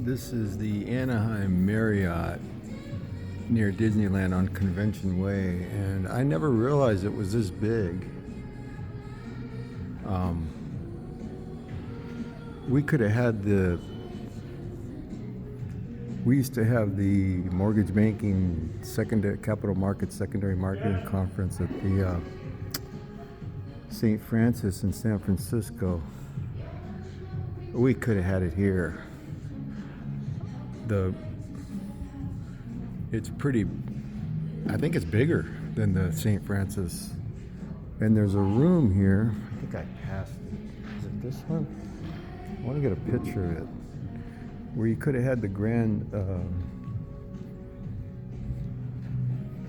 This is the Anaheim Marriott near Disneyland on Convention Way, and I never realized it was this big. We could have had we used to have the mortgage banking secondary capital markets secondary marketing conference at the St. Francis in San Francisco. We could have had it here. It's pretty, I think it's bigger than the St. Francis. And there's a room here. I think I passed it. Is it this one? I want to get a picture of it. Where you could have had the grand,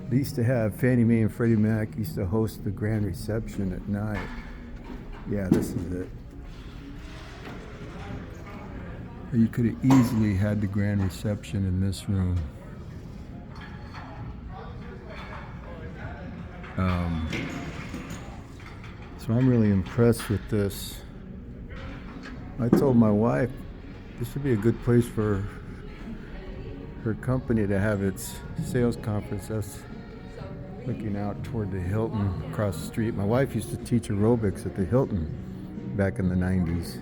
they used to have Fannie Mae and Freddie Mac used to host the grand reception at night. Yeah, this is it. You could have easily had the grand reception in this room. So I'm really impressed with this. I told my wife this would be a good place for her company to have its sales conference. That's looking out toward the Hilton across the street. My wife used to teach aerobics at the Hilton back in the 90s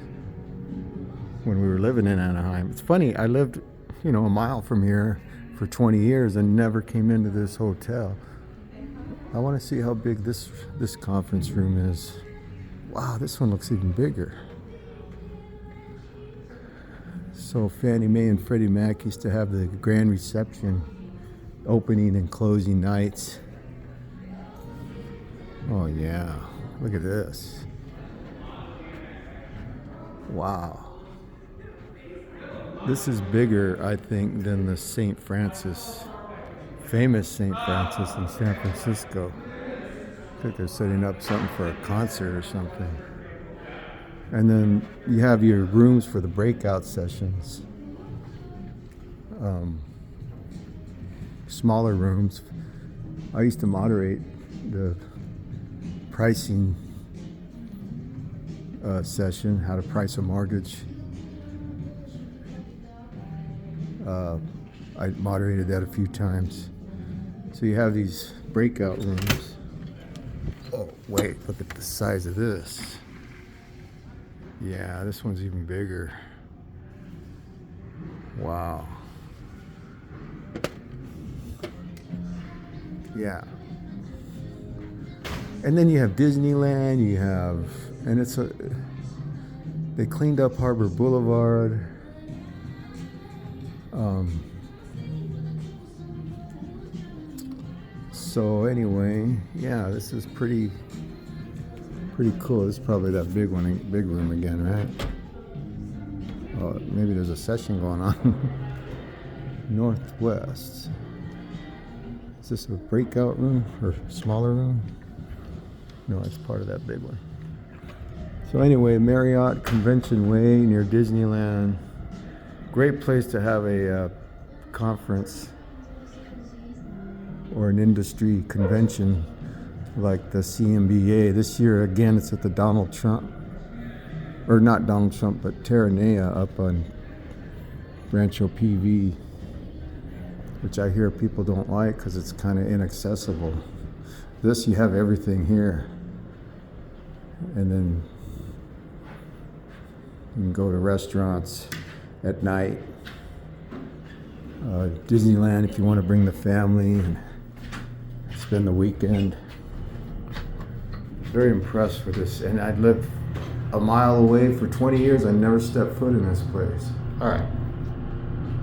when we were living in Anaheim. It's funny, I lived, a mile from here for 20 years and never came into this hotel. I want to see how big this conference room is. Wow, this one looks even bigger. So Fannie Mae and Freddie Mac used to have the grand reception, opening and closing nights. Oh yeah, look at this. Wow. This is bigger, I think, than the St. Francis, famous St. Francis in San Francisco. I think they're setting up something for a concert or something. And then you have your rooms for the breakout sessions. Smaller rooms. I used to moderate the pricing session, how to price a mortgage. I moderated that a few times. So you have these breakout rooms. Oh, wait, look at the size of this. Yeah, this one's even bigger. Wow. Yeah. And then you have Disneyland, they cleaned up Harbor Boulevard. So anyway, yeah, this is pretty cool. This is probably that big room again, right? Oh, maybe there's a session going on. Northwest. Is this a breakout room or smaller room? No, it's part of that big one. So anyway, Marriott Convention Way near Disneyland. Great place to have a conference or an industry convention like the CMBA. This year, again, it's at the Donald Trump, or not Donald Trump, but Terranea up on Rancho PV, which I hear people don't like because it's kind of inaccessible. This, you have everything here. And then you can go to restaurants at night. Disneyland if you want to bring the family and spend the weekend. Very impressed with this. And I'd lived a mile away for 20 years. I never stepped foot in this place. All right.